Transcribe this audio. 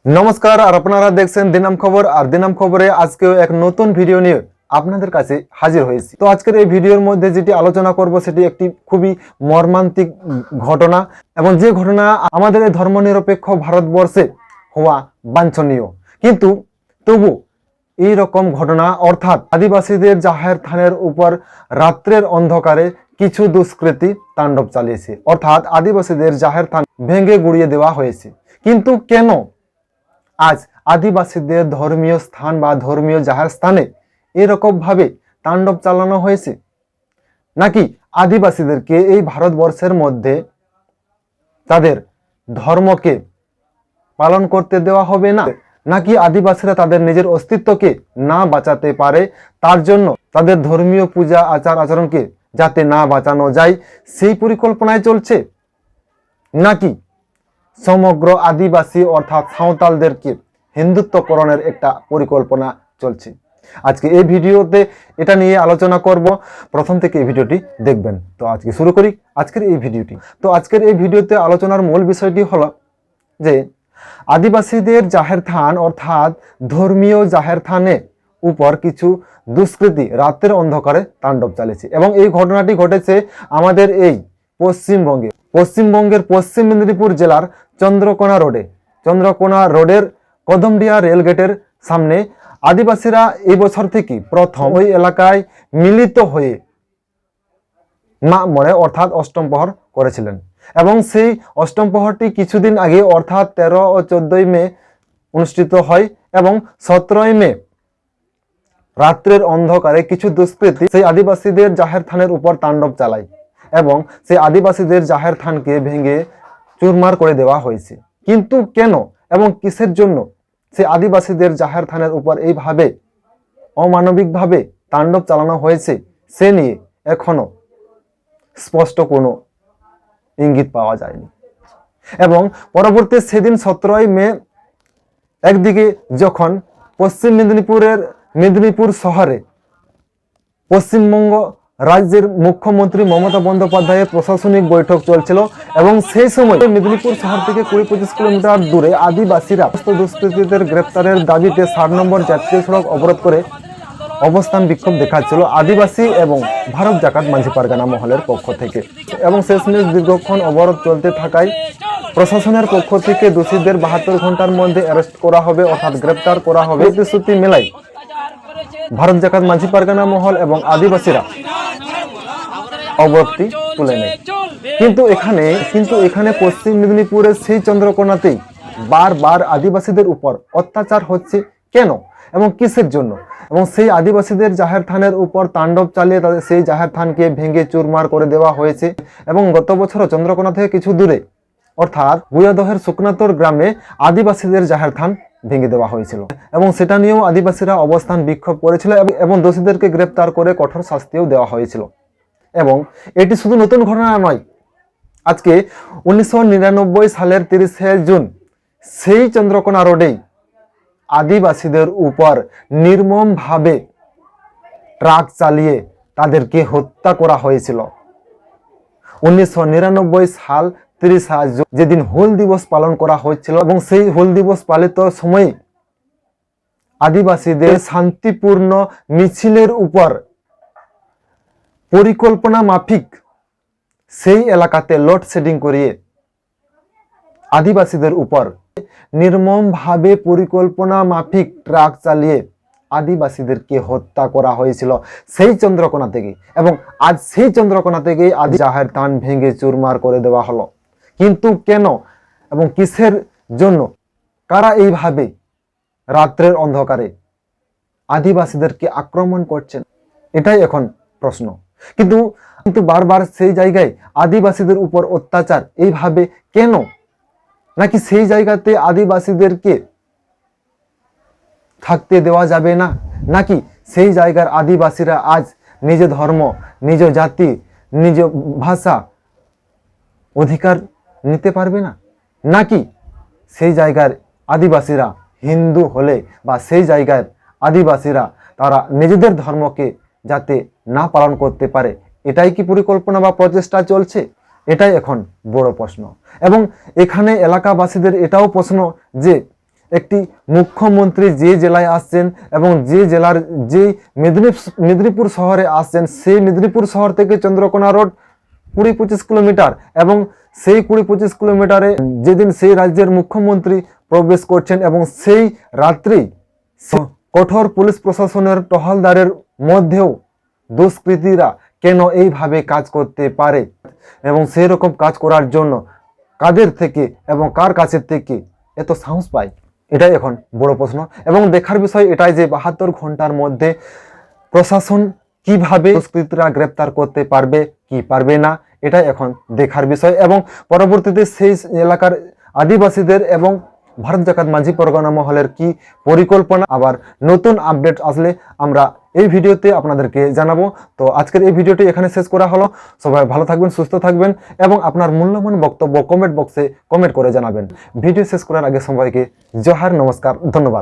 নমস্কার, আর আপনারা দেখছেন দিনাম খবর। আর দিনাম খবরে আজকেও এক নতুন ভিডিও নিয়ে আপনাদের কাছে হাজির হয়েছি। তো আজকের এই ভিডিওর মধ্যে যেটি আলোচনা করব সেটি একটি খুবই মর্মান্তিক ঘটনা, এবং যে ঘটনা আমাদের এই ধর্মনিরপেক্ষ ভারতবর্ষে হওয়া বাঞ্ছনীয়। কিন্তু তবু এই রকম ঘটনা, অর্থাৎ আদিবাসীদের জাহের থানের উপর রাত্রের অন্ধকারে কিছু দুষ্কৃতী তাণ্ডব চালিয়েছে, অর্থাৎ আদিবাসীদের জাহের থান ভেঙে গুড়িয়ে দেওয়া হয়েছে। কিন্তু কেন আজ আদিবাসীদের ধর্মীয় স্থান বা ধর্মীয় জাহের স্থানে এরকম ভাবে তাণ্ডব চালানো হয়েছে? নাকি আদিবাসীদেরকে এই ভারতবর্ষের মধ্যে তাদের ধর্মকে পালন করতে দেওয়া হবে না? নাকি আদিবাসীরা তাদের নিজের অস্তিত্বকে না বাঁচাতে পারে, তার জন্য তাদের ধর্মীয় পূজা আচার আচরণকে যাতে না বাঁচানো যায় সেই পরিকল্পনায় চলছে? নাকি সমগ্র আদিবাসী অর্থাৎ সাঁওতালদেরকে হিন্দুত্বকরণের একটা পরিকল্পনা চলছে? আজকে এই ভিডিওতে এটা নিয়ে আলোচনা করব। প্রথম থেকে এই ভিডিওটি দেখবেন। তো আজকে শুরু করি আজকের এই ভিডিওটি। তো আজকের এই ভিডিওতে আলোচনার মূল বিষয়টি হলো যে আদিবাসীদের জাহের থান অর্থাৎ ধর্মীয় জাহের থানে উপর কিছু দুষ্কৃতী রাতের অন্ধকারে তাণ্ডব চালিয়েছে, এবং এই ঘটনাটি ঘটেছে আমাদের এই পশ্চিমবঙ্গের পশ্চিম মেদিনীপুর জেলার চন্দ্রকোনা রোডের কদমডিয়া রেলগেটের সামনে। আদিবাসীরা এই বছর থেকে প্রথম ওই এলাকায় মিলিত হয়ে মা মরে অর্থাৎ অষ্টম প্রহর করেছিলেন, এবং সেই অষ্টম প্রহরটি কিছুদিন আগে অর্থাৎ 13 ও 14 মে অনুষ্ঠিত হয়, এবং 17 মে রাত্রের অন্ধকারে কিছু দুষ্কৃতী সেই আদিবাসীদের জাহের থানের উপর তাণ্ডব চালায়, এবং সেই আদিবাসীদের জাহের থানকে ভেঙে চুরমার করে দেওয়া হয়েছে। কিন্তু কেন এবং কিসের জন্য সেই আদিবাসীদের জাহের থানের উপর এইভাবে অমানবিকভাবে তাণ্ডব চালানো হয়েছে সে নিয়ে এখনো স্পষ্ট কোনো ইঙ্গিত পাওয়া যায়নি। এবং পরবর্তী সেদিন 17 মে একদিকে যখন পশ্চিম মেদিনীপুর শহরে পশ্চিমবঙ্গ রাজ্যের মুখ্যমন্ত্রী মমতা বন্দ্যোপাধ্যায়ের প্রশাসনিক বৈঠক চলছিল, এবং সেই সময় মেদিনীপুর শহর থেকে 20-25 কিলোমিটার দূরে আদিবাসীরা দুষ্কৃতীদের গ্রেপ্তারের দাবিতে 60 নম্বর জাতীয় সড়ক অবরোধ করে অবস্থান বিক্ষোভ দেখাচ্ছিল আদিবাসী এবং ভারত জাকাত মাঝি পারগানা মহলের পক্ষ থেকে। এবং শেষমেশ দীর্ঘক্ষণ অবরোধ চলতে থাকায় প্রশাসনের পক্ষ থেকে দোষীদের 72 ঘন্টার মধ্যে অ্যারেস্ট করা হবে অর্থাৎ গ্রেপ্তার করা হবে প্রতিশ্রুতি মেলায় ভারত জাকাত মাঝি পারগানা মহল এবং আদিবাসীরা অবরোধটি তুলে নেয়। কিন্তু এখানে পশ্চিম মেদিনীপুরের সেই চন্দ্রকোনাতেই বারবার আদিবাসীদের উপর অত্যাচার হচ্ছে কেন এবং কিসের জন্য? এবং সেই আদিবাসীদের জাহের থানের উপর তাণ্ডব চালিয়ে তাদের সেই জাহের থানকে ভেঙে চুরমার করে দেওয়া হয়েছে। এবং গত বছরও চন্দ্রকোনা থেকে কিছু দূরে অর্থাৎ গুয়াদহের শুকনাতর গ্রামে আদিবাসীদের জাহের থান ভেঙে দেওয়া হয়েছিল, এবং সেটা নিয়েও আদিবাসীরা অবস্থান বিক্ষোভ করেছিল, এবং দোষীদেরকে গ্রেপ্তার করে কঠোর শাস্তিও দেওয়া হয়েছিল। এবং এটি শুধু নতুন ঘটনা নয়, আজকে 1999 সালের 30 জুন সেই চন্দ্রকোনা রোডেই আদিবাসীদের উপর নির্মমভাবে ট্রাক চালিয়ে তাদেরকে হত্যা করা হয়েছিল। 1999 সাল 30 জুন যেদিন হুল দিবস পালন করা হয়েছিল, এবং সেই হুল দিবস পালিত সময়ে আদিবাসীদের শান্তিপূর্ণ মিছিলের উপর পরিকল্পনা মাফিক সেই এলাকাতে লোডশেডিং করিয়ে আদিবাসীদের উপর নির্মমভাবে পরিকল্পনা মাফিক ট্রাক চালিয়ে আদিবাসীদেরকে হত্যা করা হয়েছিল সেই চন্দ্রকোনা থেকে। এবং আজ সেই চন্দ্রকোনা থেকেই আদি জাহের থান ভেঙে চুরমার করে দেওয়া হলো। কিন্তু কেন এবং কিসের জন্য? কারা এইভাবে রাত্রের অন্ধকারে আদিবাসীদেরকে আক্রমণ করছেন? এটাই এখন প্রশ্ন। কিন্তু বারবার সেই জায়গায় আদিবাসীদের উপর অত্যাচার এইভাবে কেন? নাকি সেই জায়গাতে আদিবাসীদেরকে থাকতে দেওয়া যাবে না? নাকি সেই জায়গার আদিবাসীরা আজ নিজ ধর্ম, নিজ জাতি, নিজ ভাষা অধিকার নিতে পারবে না? নাকি সেই জায়গার আদিবাসীরা হিন্দু হলে বা সেই জায়গার আদিবাসীরা তারা নিজেদের ধর্মকে যাতে না পালন করতে পারে, এটাই কি পরিকল্পনা বা প্রচেষ্টা চলছে? এটাই এখন বড় প্রশ্ন। এবং এখানে এলাকাবাসীদের এটাও প্রশ্ন যে একটি মুখ্যমন্ত্রী যে জেলায় আসছেন এবং যে জেলার যে মেদিনীপুর শহরে আসছেন, সেই মেদিনীপুর শহর থেকে চন্দ্রকোনা রোড 20-25 কিলোমিটার, এবং সেই 20-25 কিলোমিটারে যেদিন সেই রাজ্যের মুখ্যমন্ত্রী প্রবেশ করছেন এবং সেই রাত্রি কঠোর পুলিশ প্রশাসনের টহলদারের মধ্যেও দুষ্কৃতীরা কেন এইভাবে কাজ করতে পারে এবং সেই রকম কাজ করার জন্য কাদের থেকে এবং কার কাছের থেকে এত সাহস পায়, এটাই এখন বড় প্রশ্ন। এবং দেখার বিষয় এটাই যে 72 ঘন্টার মধ্যে প্রশাসন কিভাবে দুষ্কৃতীরা গ্রেপ্তার করতে পারবে কি পারবে না, এটাই এখন দেখার বিষয়। এবং পরবর্তীতে সেই এলাকার আদিবাসীদের এবং ভারত জাকাত মাঝি পরগনা মহলের কি পরিকল্পনা, আবার নতুন আপডেট আসলে আমরা এই ভিডিওতে আপনাদেরকে জানাবো। তো আজকের এই ভিডিওটি এখানে শেষ করা হলো। সবাই ভালো থাকবেন, সুস্থ থাকবেন এবং আপনার মূল্যবান বক্তব্য কমেন্ট বক্সে কমেন্ট করে জানাবেন। ভিডিও শেষ করার আগে সবাইকে জোহার, নমস্কার, ধন্যবাদ।